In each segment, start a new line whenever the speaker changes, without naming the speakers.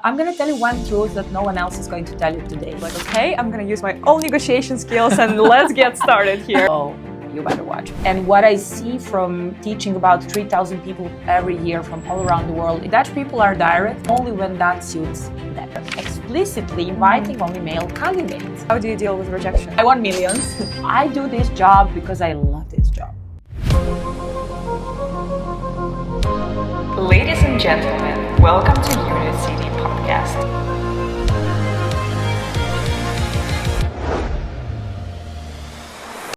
I'm going to tell you one truth that no one else is going to tell you today.
Like, okay, I'm going to use my own negotiation skills and let's get started here.
Oh, you better watch. And what I see from teaching about 3,000 people every year from all around the world, Dutch people are direct only when that suits them. Explicitly inviting only male candidates.
How do you deal with rejection?
I want millions. I do this job because I love this job.
Ladies and gentlemen, welcome to Unit City Podcast.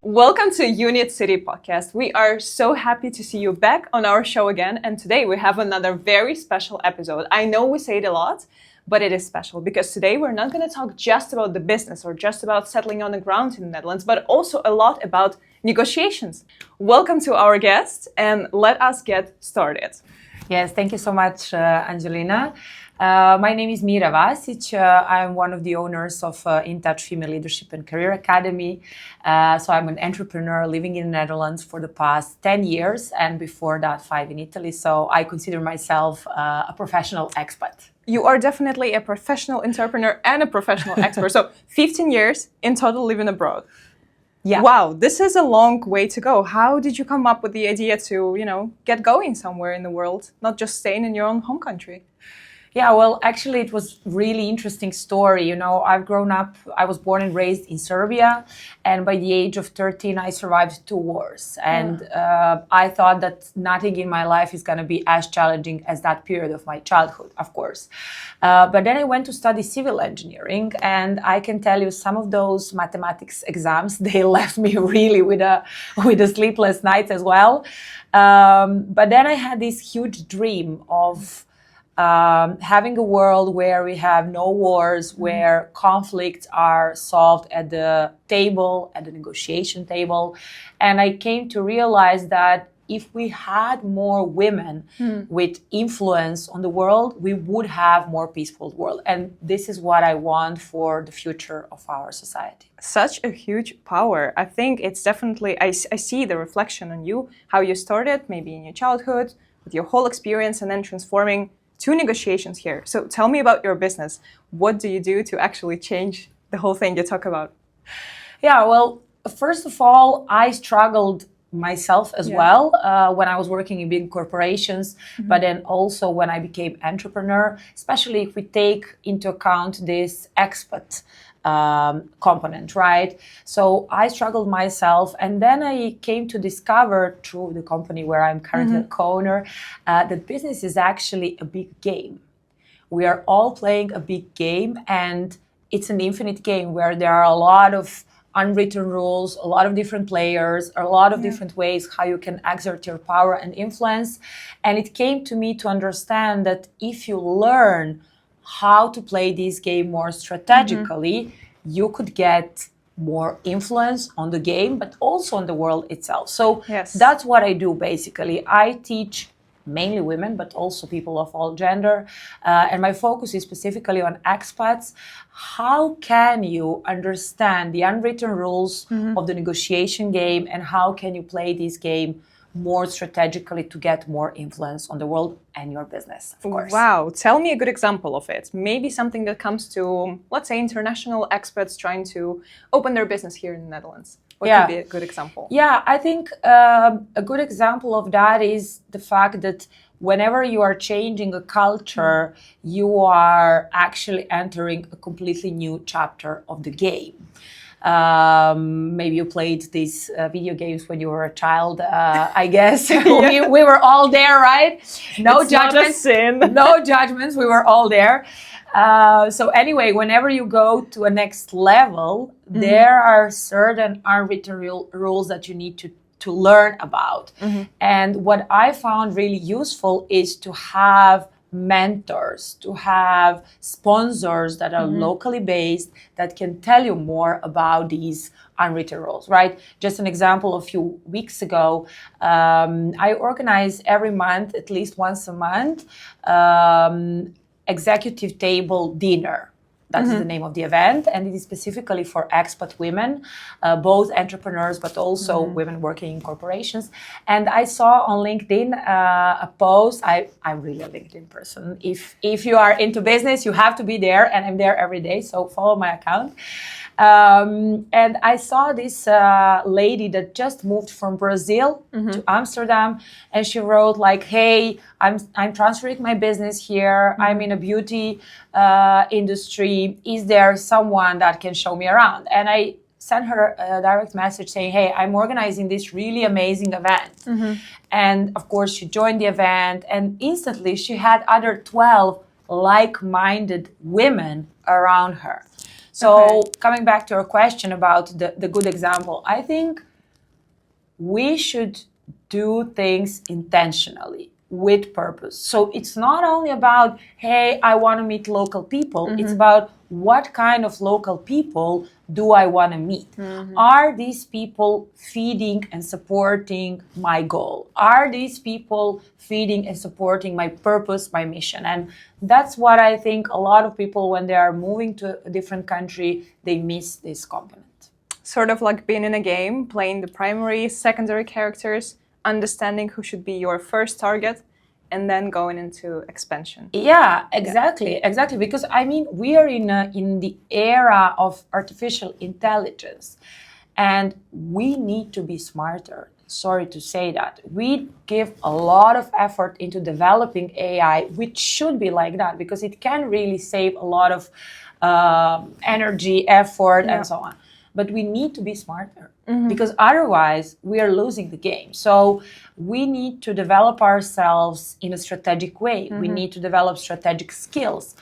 Welcome to Unit City Podcast. We are so happy to see you back on our show again, and today we have another very special episode. I know we say it a lot, but it is special because today we're not going to talk just about the business or just about settling on the ground in the Netherlands, but also a lot about negotiations. Welcome to our guest, and let us get started.
Yes, thank you so much, Angelina. My name is Mira Vasic. I'm one of the owners of In Touch Female Leadership and Career Academy. So I'm an entrepreneur living in the Netherlands for the past 10 years and before that 5 in Italy. So I consider myself a professional expat.
You are definitely a professional entrepreneur and a professional expert. So 15 years in total living abroad.
Yeah.
Wow, this is a long way to go. How did you come up with the idea to, get going somewhere in the world, not just staying in your own home country?
Yeah, well, actually, it was really interesting story. I've grown up, I was born and raised in Serbia. And by the age of 13, I survived 2 wars. And I thought that nothing in my life is going to be as challenging as that period of my childhood, of course. But then I went to study civil engineering. And I can tell you some of those mathematics exams, they left me really with a sleepless nights as well. But then I had this huge dream of having a world where we have no wars, where conflicts are solved at the table, at the negotiation table. And I came to realize that if we had more women with influence on the world, we would have more peaceful world. And this is what I want for the future of our society.
Such a huge power. I think it's definitely, I see the reflection on you, how you started maybe in your childhood with your whole experience and then transforming to negotiations here. So tell me about your business. What do you do to actually change the whole thing you talk about?
Yeah, well, first of all, I struggled myself as well when I was working in big corporations, but then also when I became entrepreneur, especially if we take into account this expat component, right? So I struggled myself, and then I came to discover through the company where I'm currently a co-owner that business is actually a big game. We are all playing a big game, and it's an infinite game where there are a lot of unwritten rules, a lot of different players, a lot of different ways how you can exert your power and influence. And it came to me to understand that if you learn how to play this game more strategically, you could get more influence on the game, but also on the world itself. So that's what I do basically. I teach mainly women, but also people of all gender. And my focus is specifically on expats. How can you understand the unwritten rules of the negotiation game, and how can you play this game more strategically to get more influence on the world and your business, of course.
Wow. Tell me a good example of it. Maybe something that comes to, let's say, international experts trying to open their business here in the Netherlands. What could be a good example?
Yeah, I think a good example of that is the fact that whenever you are changing a culture, you are actually entering a completely new chapter of the game. Maybe you played these video games when you were a child, I guess. we were all there, right? No judgments. No judgments. We were all there. So anyway, whenever you go to a next level, there are certain unwritten rules that you need to learn about. And what I found really useful is to have mentors, to have sponsors that are locally based that can tell you more about these unwritten rules, right? Just an example, a few weeks ago, I organize every month, at least once a month, executive table dinner. That is the name of the event, and it is specifically for expat women, both entrepreneurs but also women working in corporations. And I saw on LinkedIn a post. I'm really a LinkedIn person. If you are into business, you have to be there, and I'm there every day. So follow my account. And I saw this lady that just moved from Brazil to Amsterdam, and she wrote like, "Hey, I'm transferring my business here. I'm in a beauty industry. Is there someone that can show me around?" And I sent her a direct message saying, "Hey, I'm organizing this really amazing event." And of course, she joined the event, and instantly she had other 12 like-minded women around her. So coming back to our question about the good example, I think we should do things intentionally with purpose. So it's not only about, hey, I want to meet local people. It's about what kind of local people do I want to meet? Are these people feeding and supporting my goal? Are these people feeding and supporting my purpose, my mission? And that's what I think a lot of people, when they are moving to a different country, they miss this component.
Sort of like being in a game, playing the primary, secondary characters, understanding who should be your first target, and then going into expansion.
Yeah, exactly. Because I mean, we are in the era of artificial intelligence, and we need to be smarter. Sorry to say that. We give a lot of effort into developing AI, which should be like that, because it can really save a lot of energy, effort, and so on. But we need to be smarter, because otherwise we are losing the game. So we need to develop ourselves in a strategic way. We need to develop strategic skills.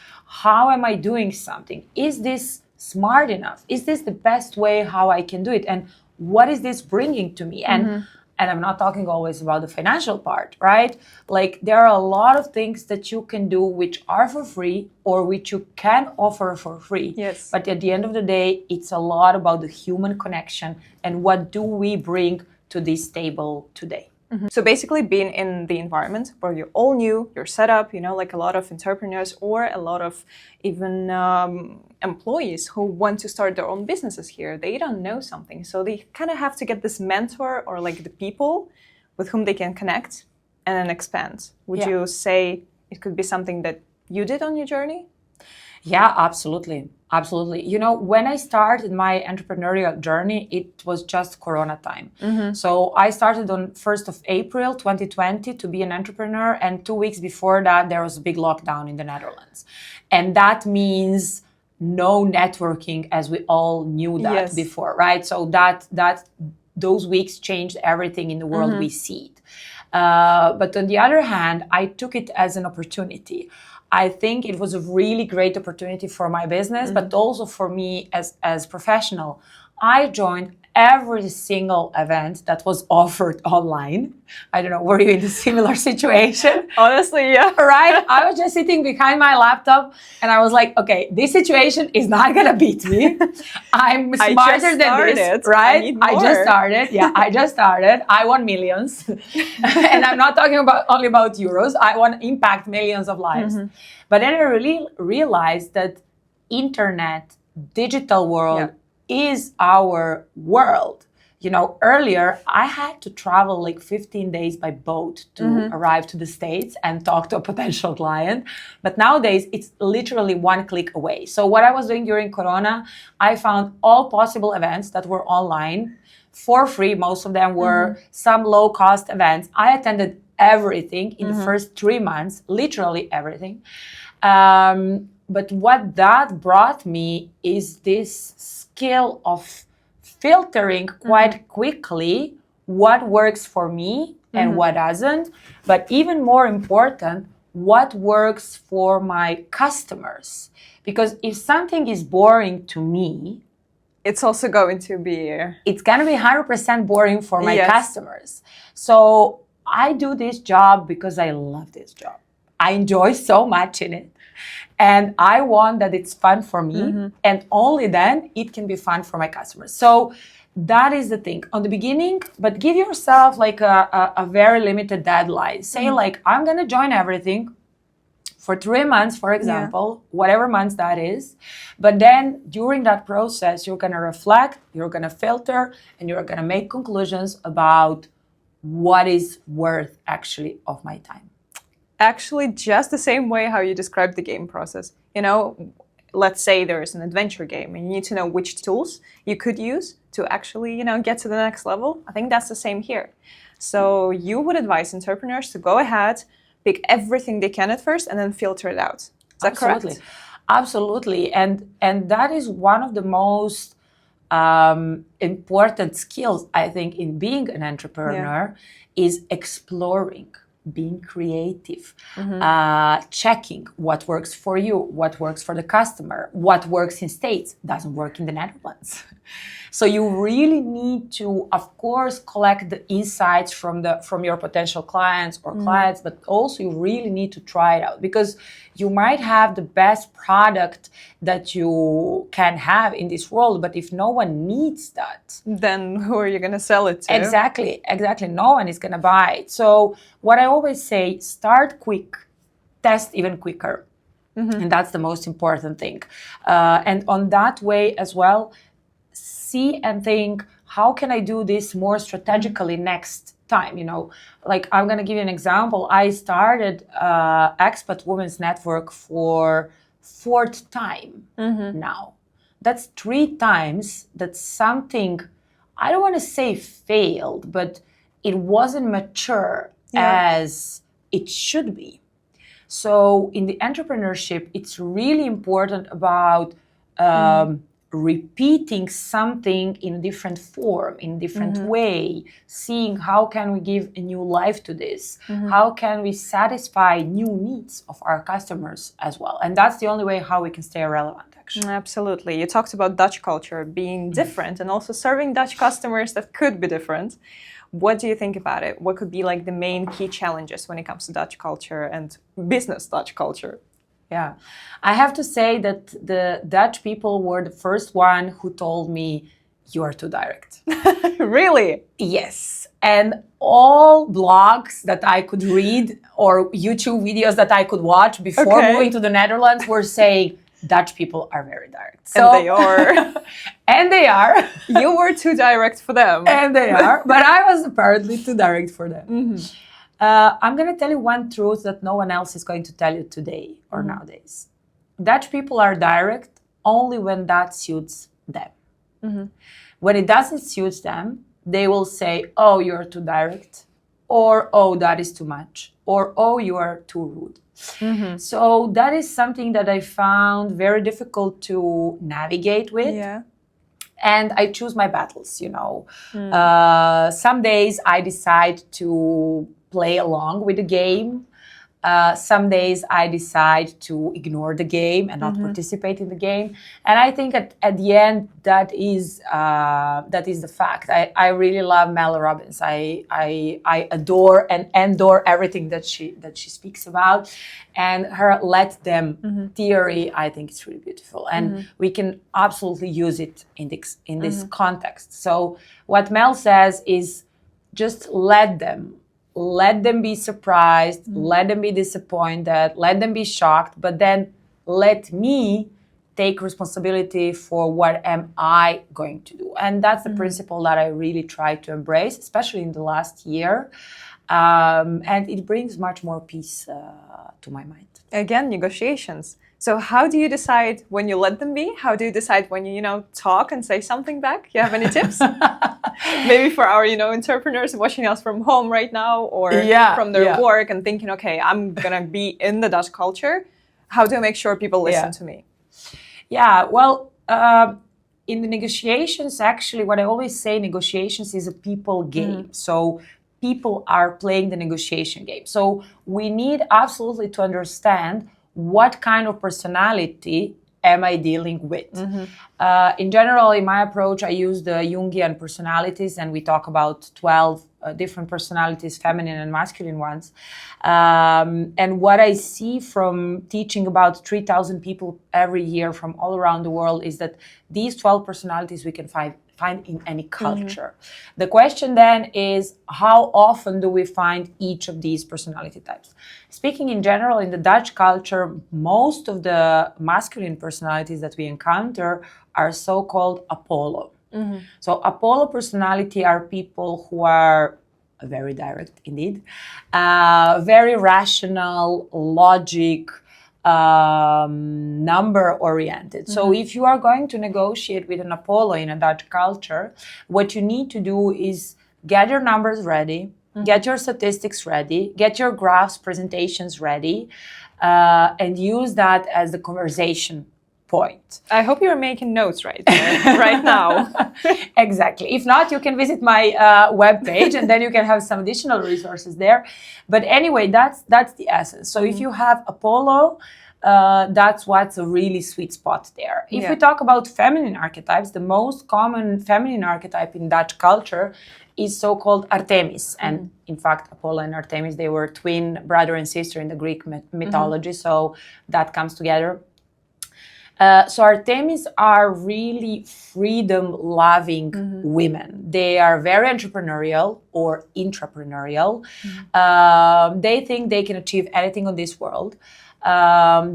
How am I doing something? Is this smart enough? Is this the best way how I can do it? And what is this bringing to me? And I'm not talking always about the financial part, right? Like, there are a lot of things that you can do which are for free or which you can offer for free.
Yes.
But at the end of the day, it's a lot about the human connection and what do we bring to this table today.
So basically being in the environment where you're all new, you're set up, like a lot of entrepreneurs or a lot of even employees who want to start their own businesses here, they don't know something. So they kind of have to get this mentor or like the people with whom they can connect and then expand. Would you say it could be something that you did on your journey?
Yeah, absolutely. Absolutely. When I started my entrepreneurial journey, it was just Corona time. So I started on 1st of April, 2020 to be an entrepreneur. And 2 weeks before that, there was a big lockdown in the Netherlands. And that means no networking, as we all knew that before, right? So that those weeks changed everything in the world we see it. But on the other hand, I took it as an opportunity. I think it was a really great opportunity for my business, but also for me as professional. I joined every single event that was offered online. I don't know, were you in a similar situation?
Honestly, yeah.
Right? I was just sitting behind my laptop and I was like, okay, this situation is not gonna beat me. I'm smarter than this, right? I just started. Yeah, I just started. I want millions. And I'm not talking only about euros. I want to impact millions of lives. But then I really realized that internet, digital world, is our world. Earlier I had to travel like 15 days by boat to arrive to the States and talk to a potential client. But nowadays it's literally one click away. So what I was doing during Corona, I found all possible events that were online for free. Most of them were some low cost events. I attended everything in the first 3 months, literally everything. But what that brought me is this skill of filtering quite quickly what works for me and what doesn't. But even more important, what works for my customers. Because if something is boring to me,
it's also going to be...
It's going to be 100% boring for my customers. So I do this job because I love this job. I enjoy so much in it. And I want that it's fun for me. And only then it can be fun for my customers. So that is the thing. On the beginning, but give yourself like a very limited deadline. Say like, I'm going to join everything for 3 months, for example, whatever months that is. But then during that process, you're going to reflect, you're going to filter, and you're going to make conclusions about what is worth actually of my time.
Actually, just the same way how you described the game process. You know, let's say there is an adventure game and you need to know which tools you could use to actually, you know, get to the next level. I think that's the same here. So you would advise entrepreneurs to go ahead, pick everything they can at first and then filter it out. Is that correct?
Absolutely. And that is one of the most important skills, I think, in being an entrepreneur is exploring, being creative, checking what works for you, what works for the customer, what works in States, doesn't work in the Netherlands. So you really need to, of course, collect the insights from your potential clients or clients, but also you really need to try it out, because you might have the best product that you can have in this world, but if no one needs that,
then who are you going to sell it to?
Exactly. No one is going to buy it. So what I always say, start quick, test even quicker. And that's the most important thing. And on that way as well, see and think, how can I do this more strategically next time? You know, like I'm going to give you an example. I started Expat Women's Network for 4th time now. That's 3 times that something, I don't want to say failed, but it wasn't mature as it should be. So in the entrepreneurship, it's really important about repeating something in a different form, in a different way, seeing how can we give a new life to this, how can we satisfy new needs of our customers as well. And that's the only way how we can stay relevant, actually.
Absolutely. You talked about Dutch culture being different and also serving Dutch customers that could be different. What do you think about it? What could be like the main key challenges when it comes to Dutch culture and business Dutch culture?
Yeah, I have to say that the Dutch people were the first one who told me, you are too direct.
Really?
Yes. And all blogs that I could read or YouTube videos that I could watch before moving to the Netherlands were saying, Dutch people are very direct.
So, and they are.
And they are.
You were too direct for them.
And they are. But I was apparently too direct for them. I'm going to tell you one truth that no one else is going to tell you today or nowadays. Dutch people are direct only when that suits them. When it doesn't suit them, they will say, oh, you're too direct, or oh, that is too much, or oh, you are too rude. So that is something that I found very difficult to navigate with. And I choose my battles, you know. Some days I decide to play along with the game. Some days I decide to ignore the game and not participate in the game. And I think at the end, that is the fact. I really love Mel Robbins. I adore and endure everything that she speaks about. And her let them theory, I think it's really beautiful. And we can absolutely use it in this context. So what Mel says is just let them be surprised, let them be disappointed, let them be shocked, but then let me take responsibility for what am I going to do. And that's the principle that I really try to embrace, especially in the last year. And it brings much more peace to my mind.
Again, negotiations. So how do you decide when you let them be? How do you decide when you, talk and say something back? You have any tips? Maybe for our, entrepreneurs watching us from home right now or from their work and thinking, okay, I'm going to be in the Dutch culture. How do I make sure people listen to me?
Yeah, well, in the negotiations, actually, what I always say, negotiations is a people game. So people are playing the negotiation game. So we need absolutely to understand what kind of personality am I dealing with? In general, in my approach, I use the Jungian personalities, and we talk about 12 different personalities, feminine and masculine ones. And what I see from teaching about 3,000 people every year from all around the world is that these 12 personalities we can find find in any culture. The question then is, how often do we find each of these personality types? Speaking in general, in the Dutch culture, most of the masculine personalities that we encounter are so-called Apollo. So Apollo personality are people who are very direct indeed, very rational, logic, number oriented. So if you are going to negotiate with an Apollo in a Dutch culture, what you need to do is get your numbers ready, get your statistics ready, get your graphs, presentations ready, and use that as the conversation point.
I hope you're making notes right there, right now.
Exactly. If not, you can visit my webpage and then you can have some additional resources there. But anyway, that's the essence. So if you have Apollo, that's what's a really sweet spot there. If we talk about feminine archetypes, the most common feminine archetype in Dutch culture is so-called Artemis. And in fact, Apollo and Artemis, they were twin brother and sister in the Greek mythology. So that comes together. So Artemis are really freedom-loving women. They are very entrepreneurial or intrapreneurial. They think they can achieve anything on this world.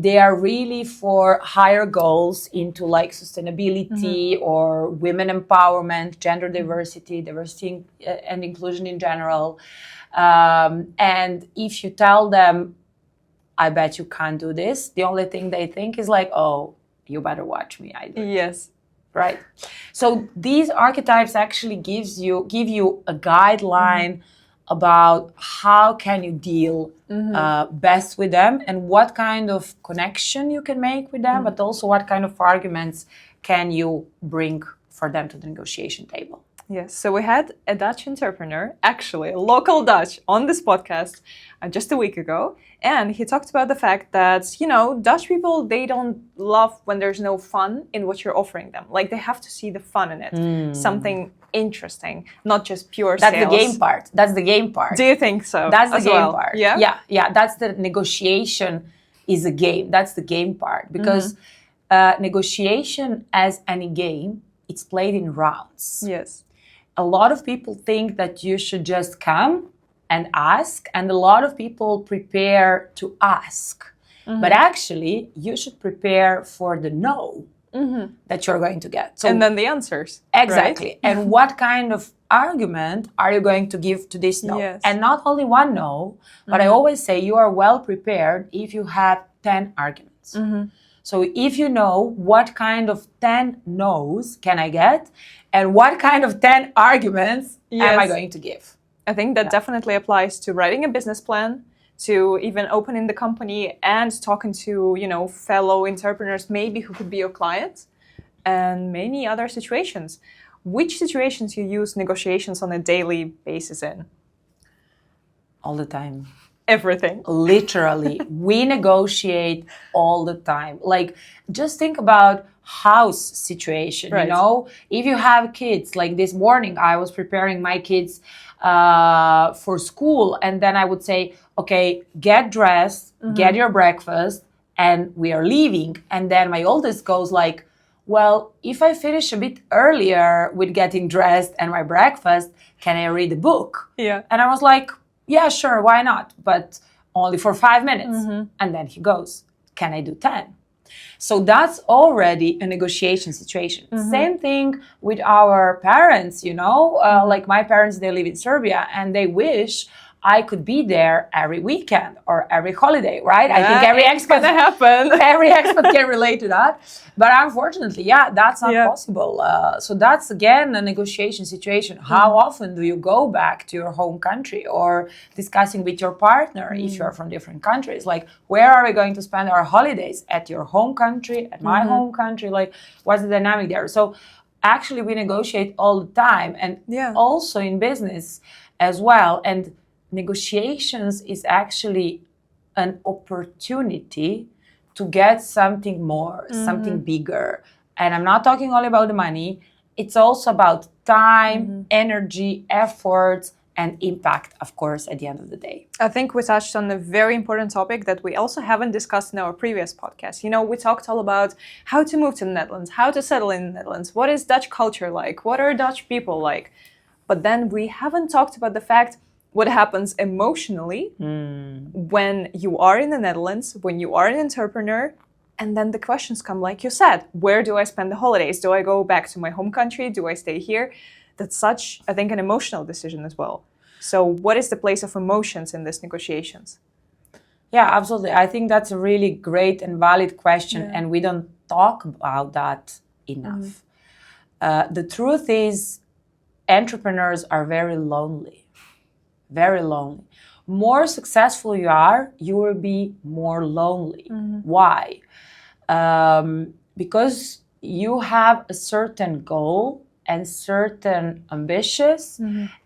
They are really for higher goals into like sustainability or women empowerment, gender diversity, diversity and inclusion in general. And if you tell them, I bet you can't do this, the only thing they think is like, oh, you better watch me. I do.
Yes.
Right. So these archetypes actually give you a guideline about how can you deal best with them and what kind of connection you can make with them, but also what kind of arguments can you bring for them to the negotiation table.
Yes, so we had a Dutch entrepreneur, actually a local Dutch, on this podcast just a week ago. And he talked about the fact that, you know, Dutch people, they don't love when there's no fun in what you're offering them. Like, they have to see the fun in it, something interesting, not just pure sales.
That's the game part. That's the game part.
Do you think so?
That's the game part.
Yeah?
Yeah. That's the negotiation is a game. That's the game part. Because negotiation, as any game, it's played in rounds.
Yes.
A lot of people think that you should just come and ask, and a lot of people prepare to ask. But actually, you should prepare for the no that you're going to get. So,
and then the answers.
Exactly.
Right?
And what kind of argument are you going to give to this no?
Yes.
And not only one no, but I always say you are well prepared if you have 10 arguments. So if you know what kind of 10 no's can I get, and what kind of 10 arguments am I going to give?
I think that definitely applies to writing a business plan, to even opening the company and talking to, you know, fellow entrepreneurs, maybe who could be your clients, and many other situations. Which situations you use negotiations on a daily basis in?
All the time.
Everything.
Literally. We negotiate all the time. Like, just think about house situation, you know? If you have kids, like this morning, I was preparing my kids for school, and then I would say, okay, get dressed, get your breakfast, and we are leaving. And then my oldest goes like, well, if I finish a bit earlier with getting dressed and my breakfast, can I read a book?
Yeah.
And I was like, yeah, sure, why not? But only for 5 minutes. And then he goes, can I do 10? So that's already a negotiation situation. Same thing with our parents, you know, like my parents, they live in Serbia and they wish I could be there every weekend or every holiday, right?
Yeah,
I think every expat
gonna happen.
Every expat can relate to that. But unfortunately, that's not possible. So that's, again, a negotiation situation. How often do you go back to your home country, or discussing with your partner if you're from different countries? Like, where are we going to spend our holidays? At your home country, at my home country? Like, what's the dynamic there? So actually, we negotiate all the time, and also in business as well. And negotiations is actually an opportunity to get something more, something bigger. And I'm not talking only about the money. It's also about time, energy, efforts, and impact, of course, at the end of the day.
I think we touched on a very important topic that we also haven't discussed in our previous podcast. You know, we talked all about how to move to the Netherlands, how to settle in the Netherlands, what is Dutch culture like, what are Dutch people like. But then we haven't talked about the fact what happens emotionally when you are in the Netherlands, when you are an entrepreneur, and then the questions come, like you said, where do I spend the holidays? Do I go back to my home country? Do I stay here? That's such, I think, an emotional decision as well. So what is the place of emotions in these negotiations?
Yeah, absolutely. I think that's a really great and valid question, and we don't talk about that enough. The truth is, entrepreneurs are very lonely, very lonely. More successful you are, you will be more lonely. Why? Because you have a certain goal and certain ambitions,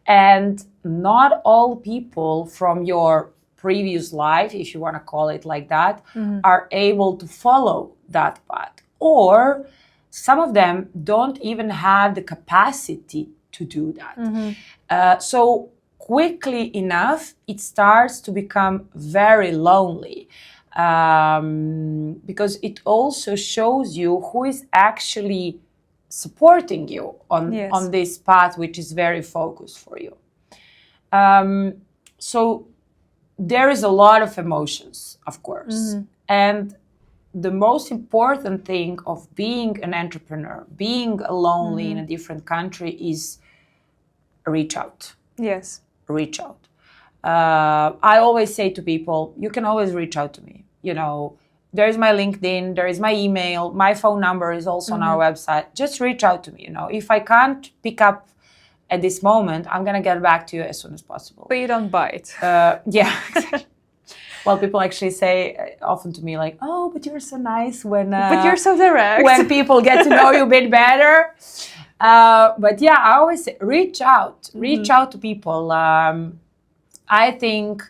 and not all people from your previous life, if you want to call it like that, are able to follow that path. Or some of them don't even have the capacity to do that. So quickly enough, it starts to become very lonely, because it also shows you who is actually supporting you on this path, which is very focused for you. So there is a lot of emotions, of course. And the most important thing of being an entrepreneur, being lonely in a different country, is reach out.
Yes.
Reach out. I always say to people, you can always reach out to me. You know, there is my LinkedIn, there is my email, my phone number is also on our website. Just reach out to me. You know, if I can't pick up at this moment, I'm going to get back to you as soon as possible.
But you don't bite.
Yeah, exactly. Well, people actually say often to me like, oh, but you're so nice when...
but you're so direct.
When people get to know you a bit better. But yeah, I always say, reach out. Reach out to people. I think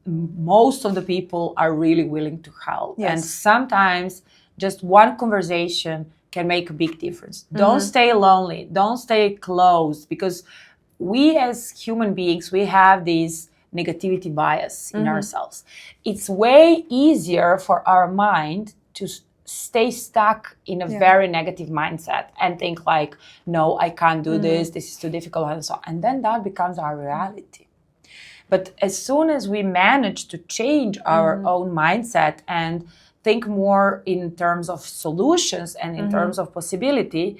most of the people are really willing to help.
Yes.
And sometimes just one conversation can make a big difference. Don't stay lonely. Don't stay closed, because we as human beings, we have this negativity bias in ourselves. It's way easier for our mind to stay stuck in a very negative mindset and think like, no, I can't do this is too difficult, and so on. And then that becomes our reality. But as soon as we manage to change our own mindset and think more in terms of solutions and in terms of possibility,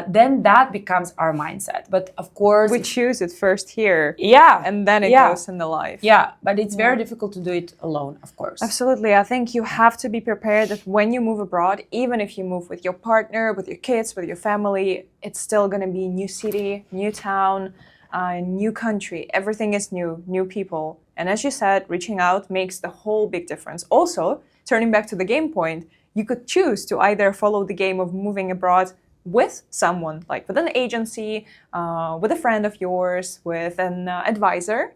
then that becomes our mindset. But of course...
we choose it first here.
Yeah.
And then it goes in the life.
Yeah, but it's very difficult to do it alone, of course.
Absolutely. I think you have to be prepared that when you move abroad, even if you move with your partner, with your kids, with your family, it's still going to be new city, new town, new country. Everything is new people. And as you said, reaching out makes the whole big difference. Also, turning back to the game point, you could choose to either follow the game of moving abroad with someone, like with an agency, with a friend of yours, with an advisor,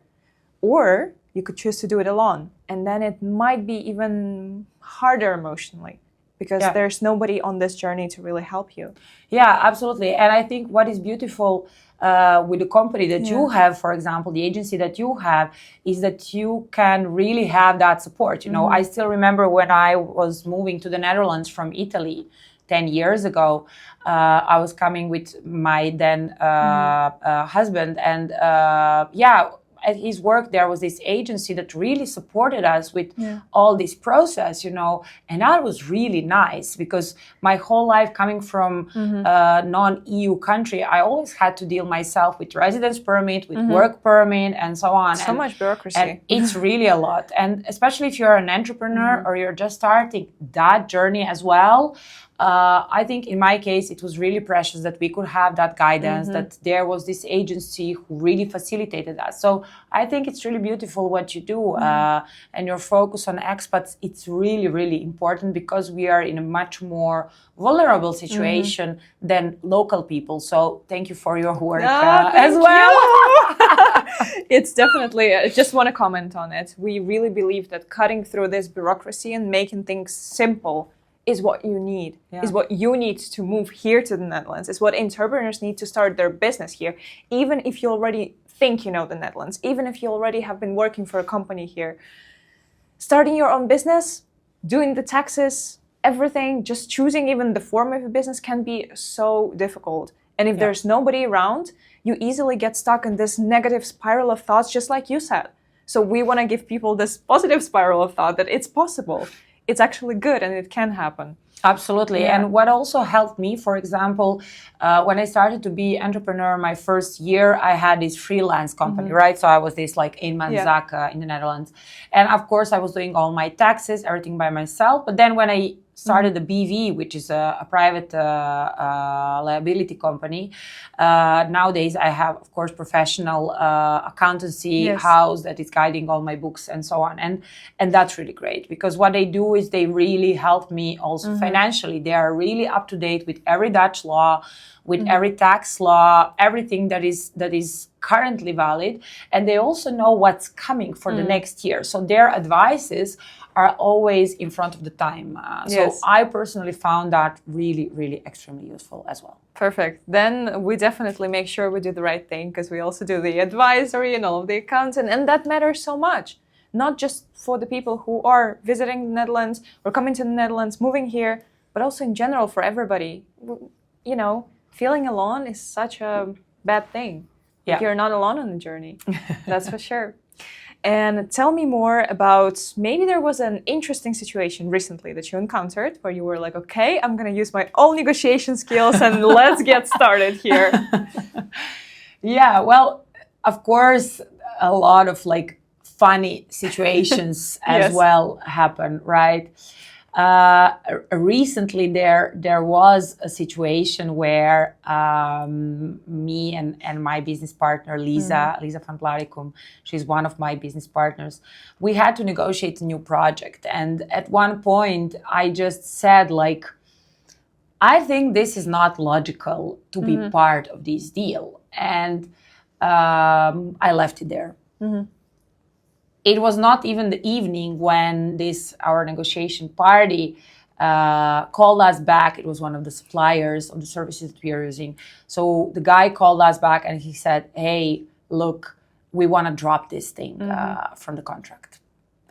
or you could choose to do it alone. And then it might be even harder emotionally, because there's nobody on this journey to really help you.
Yeah, absolutely. And I think what is beautiful with the company that you have, for example, the agency that you have, is that you can really have that support. You know, I still remember when I was moving to the Netherlands from Italy 10 years ago, I was coming with my then husband, and at his work there was this agency that really supported us with all this process, you know, and that was really nice, because my whole life coming from a non-EU country, I always had to deal myself with residence permit, with work permit, and so on.
So much bureaucracy.
And it's really a lot. And especially if you're an entrepreneur or you're just starting that journey as well, I think in my case, it was really precious that we could have that guidance, that there was this agency who really facilitated that. So I think it's really beautiful what you do, and your focus on expats. It's really, really important, because we are in a much more vulnerable situation than local people. So thank you for your work as well.
It's definitely, I just want to comment on it. We really believe that cutting through this bureaucracy and making things simple is what you need, is what you need to move here to the Netherlands, is what entrepreneurs need to start their business here. Even if you already think you know the Netherlands, even if you already have been working for a company here, starting your own business, doing the taxes, everything, just choosing even the form of a business can be so difficult. And if there's nobody around, you easily get stuck in this negative spiral of thoughts, just like you said. So we want to give people this positive spiral of thought that it's possible. It's actually good and it can happen.
Absolutely.
Yeah.
And what also helped me, for example, when I started to be entrepreneur, my first year, I had this freelance company, right? So I was this like eenmanszaak in the Netherlands. And of course, I was doing all my taxes, everything by myself. But then when I started the BV, which is a private liability company. Nowadays, I have, of course, professional accountancy house that is guiding all my books and so on. And that's really great because what they do is they really help me also financially. They are really up to date with every Dutch law, with every tax law, everything that is currently valid. And they also know what's coming for the next year. So their advices are always in front of the time. So I personally found that really, really extremely useful as well.
Perfect. Then we definitely make sure we do the right thing because we also do the advisory and all of the accounts. And that matters so much. Not just for the people who are visiting the Netherlands or coming to the Netherlands, moving here, but also in general for everybody. You know, feeling alone is such a bad thing.
Yeah.
You're not alone on the journey. That's for sure. And tell me more about, maybe there was an interesting situation recently that you encountered where you were like, okay, I'm going to use my own negotiation skills and let's get started here.
Yeah, well, of course, a lot of like funny situations as well happen, right? Recently, there was a situation where me and my business partner, Lisa van Blaricum, she's one of my business partners, we had to negotiate a new project. And at one point, I just said, like, I think this is not logical to be part of this deal. And I left it there. It was not even the evening when our negotiation party called us back. It was one of the suppliers of the services that we are using. So the guy called us back and he said, hey, look, we want to drop this thing from the contract.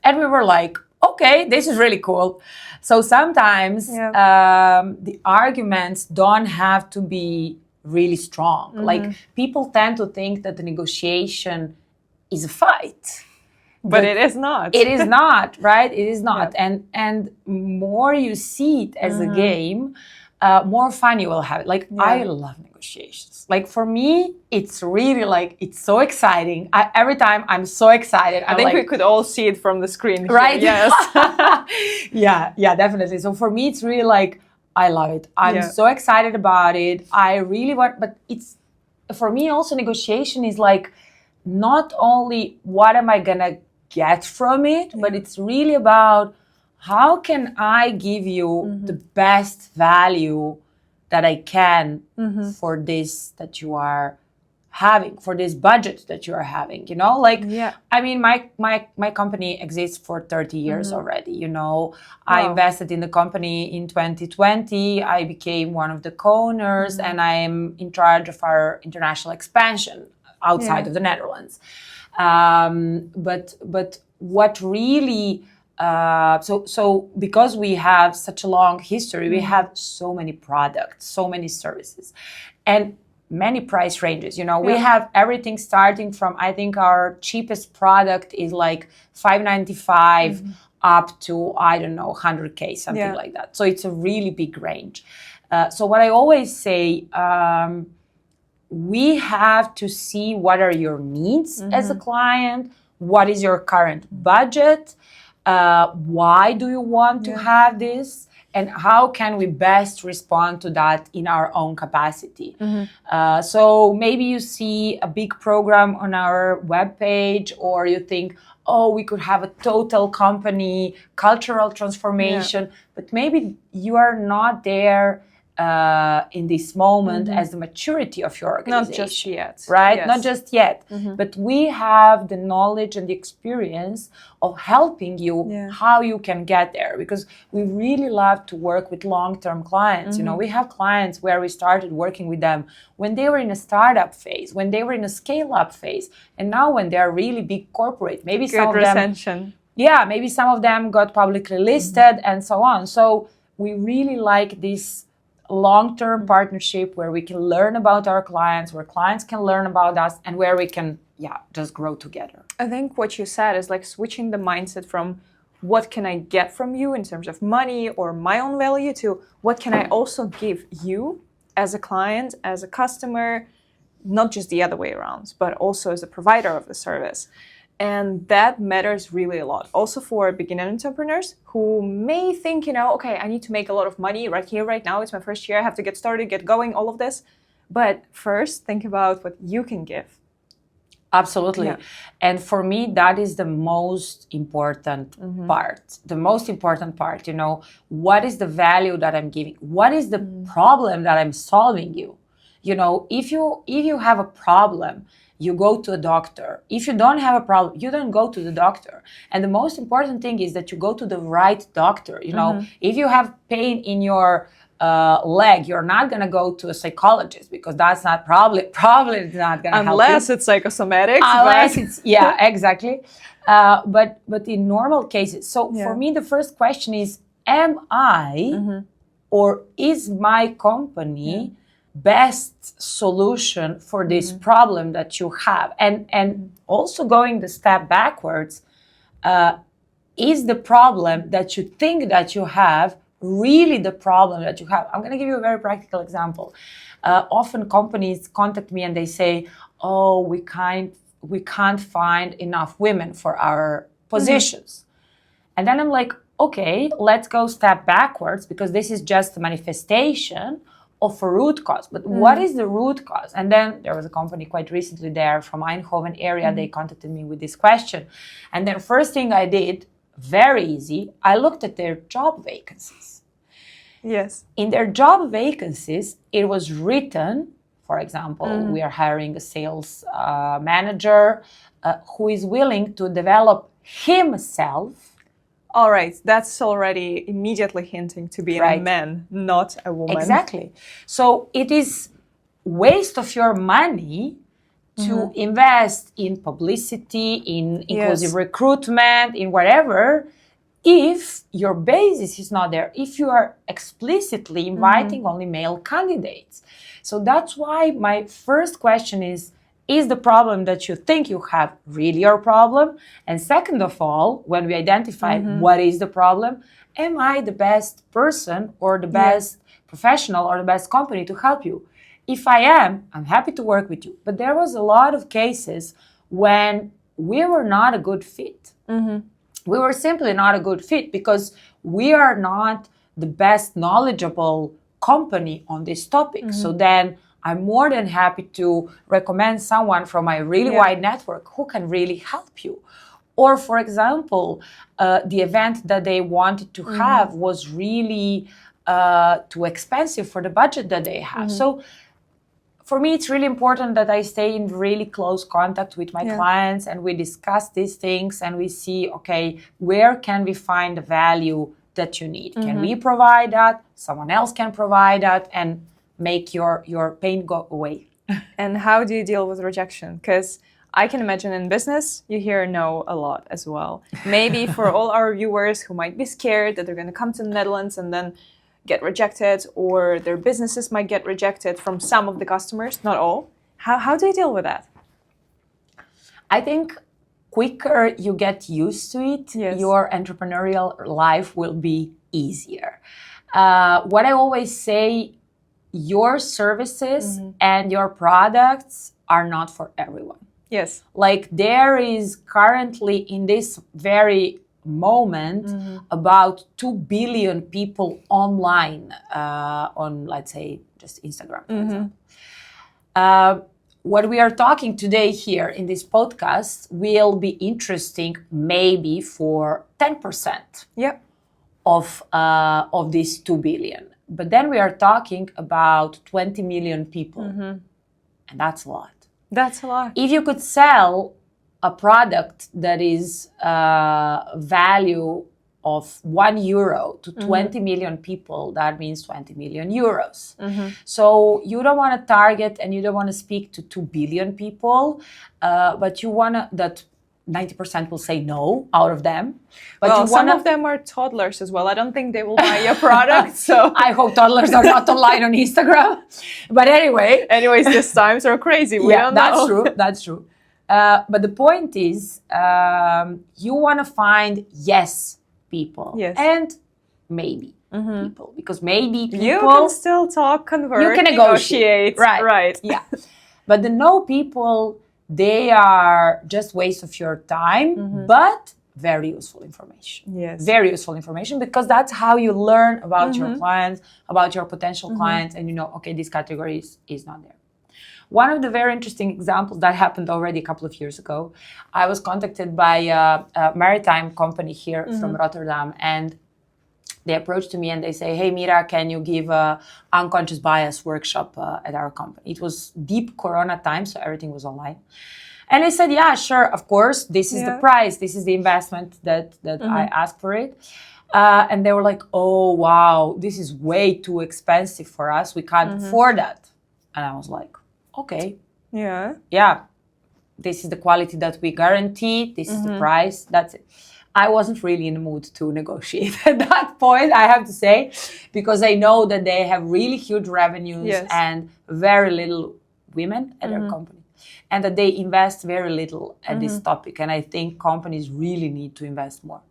And we were like, okay, this is really cool. So sometimes the arguments don't have to be really strong. Like people tend to think that the negotiation is a fight.
But it is not.
It is not, right? It is not. Yeah. And more you see it as a game, more fun you will have it. Like, I love negotiations. Like, for me, it's really like, it's so exciting. Every time I'm so excited.
I think we could all see it from the screen.
Right?
Here.
Yes. yeah, definitely. So for me, it's really like, I love it. I'm so excited about it. I really want, but it's, for me also negotiation is like, not only what am I gonna get from it, but it's really about how can I give you the best value that I can for this that you are having, for this budget that you are having, you know? Like, I mean, my company exists for 30 years already, you know? I invested in the company in 2020. I became one of the co-owners and I'm in charge of our international expansion outside of the Netherlands. But what really, so because we have such a long history, we have so many products, so many services, and many price ranges. You know, we have everything starting from, I think our cheapest product is like $595 up to, I don't know, 100K, something like that. So it's a really big range. So what I always say, we have to see what are your needs as a client, what is your current budget, why do you want to have this, and how can we best respond to that in our own capacity. So maybe you see a big program on our webpage, or you think, oh, we could have a total company cultural transformation, but maybe you are not there in this moment as the maturity of your organization.
Not just yet.
Right?
Yes.
Not just yet. But we have the knowledge and the experience of helping you how you can get there, because we really love to work with long-term clients. You know, we have clients where we started working with them when they were in a startup phase, when they were in a scale-up phase, and now when they're really big corporate. Maybe
Good
some of
retention.
them, yeah, maybe some of them got publicly listed and so on. So we really like this long-term partnership where we can learn about our clients, where clients can learn about us, and where we can just grow together.
I think what you said is like switching the mindset from what can I get from you in terms of money or my own value to what can I also give you as a client, as a customer, not just the other way around, but also as a provider of the service. And that matters really a lot. Also for beginner entrepreneurs who may think, okay, I need to make a lot of money right here, right now. It's my first year. I have to get started, get going, all of this. But first, think about what you can give.
Absolutely. Yeah. And for me, that is the most important part. The most important part, what is the value that I'm giving? What is the problem that I'm solving you? If you have a problem, you go to a doctor. If you don't have a problem, you don't go to the doctor. And the most important thing is that you go to the right doctor. If you have pain in your leg, you're not going to go to a psychologist, because that's not probably not going to help you.
Unless it's psychosomatics.
Unless it's, exactly. But in normal cases. So for me, the first question is, am I or is my company best solution for this problem that you have? And also going the step backwards, is the problem that you think that you have really the problem that you have? I'm going to give you a very practical example. Often companies contact me and they say, oh, we can't find enough women for our positions. And then I'm like, okay, let's go step backwards, because this is just a manifestation of a root cause. But what is the root cause? And then there was a company quite recently there from Eindhoven area. They contacted me with this question. And then first thing I did, very easy, I looked at their job vacancies.
Yes.
In their job vacancies, it was written, for example, we are hiring a sales manager who is willing to develop himself.
All right, that's already immediately hinting to be a man, not a woman.
Exactly. So it is waste of your money to invest in publicity, in inclusive recruitment, in whatever, if your basis is not there, if you are explicitly inviting only male candidates. So that's why my first question is the problem that you think you have really your problem? And second of all, when we identify what is the problem, am I the best person or the best professional or the best company to help you? If I am, I'm happy to work with you. But there was a lot of cases when we were not a good fit. We were simply not a good fit because we are not the best knowledgeable company on this topic. So then I'm more than happy to recommend someone from my really wide network who can really help you. Or, for example, the event that they wanted to have was really too expensive for the budget that they have. So for me, it's really important that I stay in really close contact with my clients and we discuss these things and we see, okay, where can we find the value that you need? Can we provide that? Someone else can provide that, and make your pain go away.
And how do you deal with rejection? Because I can imagine in business, you hear no a lot as well. Maybe for all our viewers who might be scared that they're going to come to the Netherlands and then get rejected, or their businesses might get rejected from some of the customers, not all. How do you deal with that?
I think quicker you get used to it, your entrepreneurial life will be easier. What I always say, your services and your products are not for everyone.
Yes.
Like there is currently in this very moment about 2 billion people online on, let's say, just Instagram, for example. What we are talking today here in this podcast will be interesting maybe for 10% of these 2 billion. but then we are talking about 20 million people. And that's a lot.
That's a lot.
If you could sell a product that is value of €1 to 20 million people, that means 20 million euros. So you don't want to target and you don't want to speak to 2 billion people, but you want to, that 90% will say no out of them. But
well, some of them are toddlers as well. I don't think they will buy your product. So
I hope toddlers are not online on Instagram. But anyway.
Anyways, these times are crazy. We don't
that's
know.
true. That's true. But the point is, you want to find yes people.
Yes.
And maybe people. Because maybe people...
You can still talk, convert,
you can negotiate.
Right.
Yeah. But the no people... they are just waste of your time, but very useful information.
Yes.
Very useful information, because that's how you learn about your clients, about your potential clients, and you know, okay, this category is not there. One of the very interesting examples that happened already a couple of years ago, I was contacted by a maritime company here from Rotterdam, and they approached to me and they say, hey, Mira, can you give a unconscious bias workshop at our company? It was deep Corona time, so everything was online. And I said, yeah, sure, of course. This is the price. This is the investment that I asked for it. And they were like, oh, wow, this is way too expensive for us. We can't afford that. And I was like, okay. Yeah. This is the quality that we guarantee. This is the price. That's it. I wasn't really in the mood to negotiate at that point, I have to say, because I know that they have really huge revenues and very little women at their company, and that they invest very little at this topic. And I think companies really need to invest more.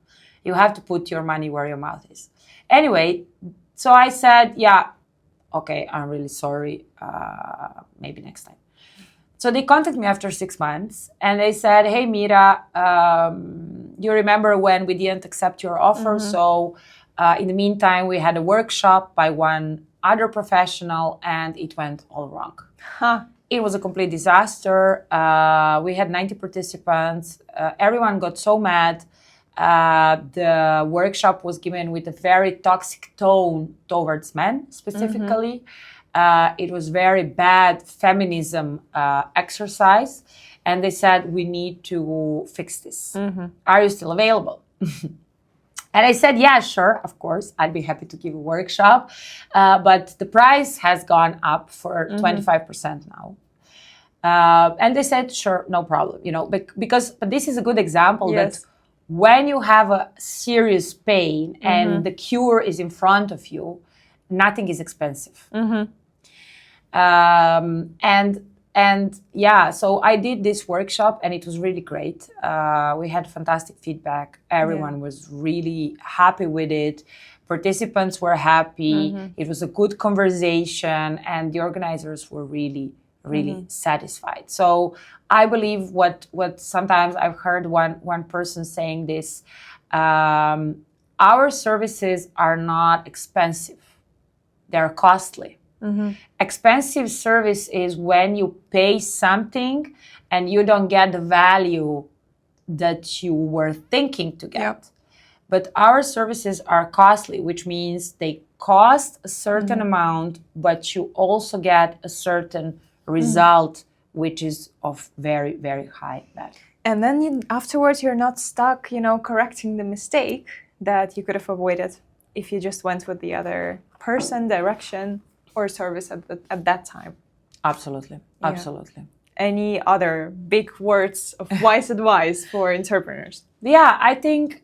You have to put your money where your mouth is. Anyway, so I said, yeah, okay, I'm really sorry. Maybe next time. So they contacted me after 6 months and they said, hey, Mira, you remember when we didn't accept your offer? So in the meantime, we had a workshop by one other professional and it went all wrong. It was a complete disaster. We had 90 participants. Everyone got so mad. The workshop was given with a very toxic tone towards men specifically. It was very bad feminism exercise. And they said, we need to fix this. Are you still available? And I said, yeah, sure, of course. I'd be happy to give a workshop. But the price has gone up for 25% now. And they said, sure, no problem. You know, but this is a good example that when you have a serious pain and the cure is in front of you, nothing is expensive. And yeah, so I did this workshop and it was really great. We had fantastic feedback. Everyone was really happy with it. Participants were happy. It was a good conversation and the organizers were really satisfied. So I believe what sometimes I've heard one person saying this, our services are not expensive. They're costly. Expensive service is when you pay something and you don't get the value that you were thinking to get. But our services are costly, which means they cost a certain amount, but you also get a certain result, which is of very, very high value.
And then afterwards, you're not stuck, correcting the mistake that you could have avoided if you just went with the other person, direction, or service at that time.
Absolutely.
Any other big words of wise advice for entrepreneurs?
Yeah, I think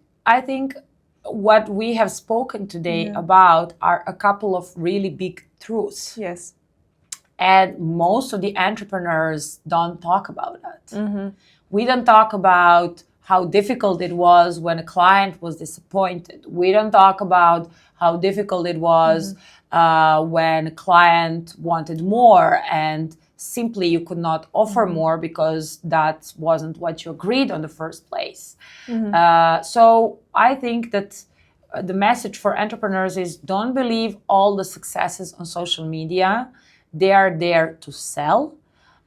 what we have spoken today about are a couple of really big truths.
Yes.
And most of the entrepreneurs don't talk about that. We don't talk about how difficult it was when a client was disappointed. We don't talk about how difficult it was when a client wanted more and simply you could not offer more because that wasn't what you agreed on the first place. So I think that the message for entrepreneurs is don't believe all the successes on social media. They are there to sell,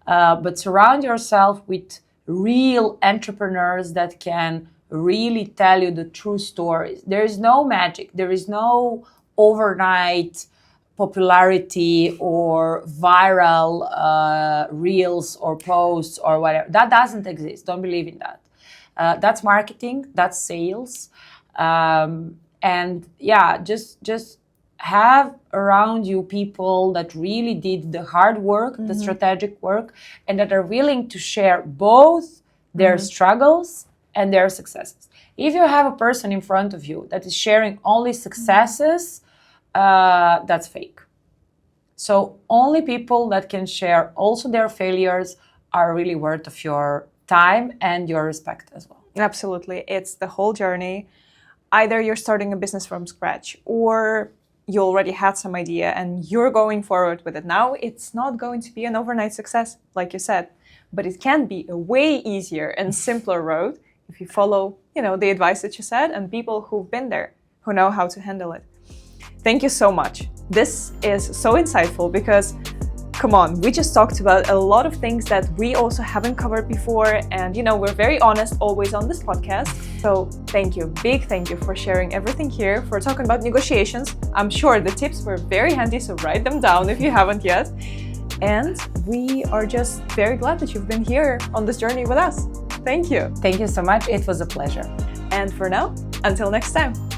but surround yourself with real entrepreneurs that can really tell you the true stories. There is no magic. There is no overnight popularity or viral reels or posts or whatever. That doesn't exist. Don't believe in that. That's marketing. That's sales. And yeah, just have around you people that really did the hard work, the strategic work, and that are willing to share both their struggles and their successes. If you have a person in front of you that is sharing only successes, that's fake. So only people that can share also their failures are really worth of your time and your respect as well.
Absolutely. It's the whole journey. Either you're starting a business from scratch, or you already had some idea and you're going forward with it now. It's not going to be an overnight success, like you said, but it can be a way easier and simpler road if you follow, the advice that you said, and people who've been there, who know how to handle it. Thank you so much. This is so insightful because, come on, we just talked about a lot of things that we also haven't covered before. And, we're very honest always on this podcast. So thank you. Big thank you for sharing everything here, for talking about negotiations. I'm sure the tips were very handy, so write them down if you haven't yet. And we are just very glad that you've been here on this journey with us. Thank you.
Thank you so much. It was a pleasure.
And for now, until next time.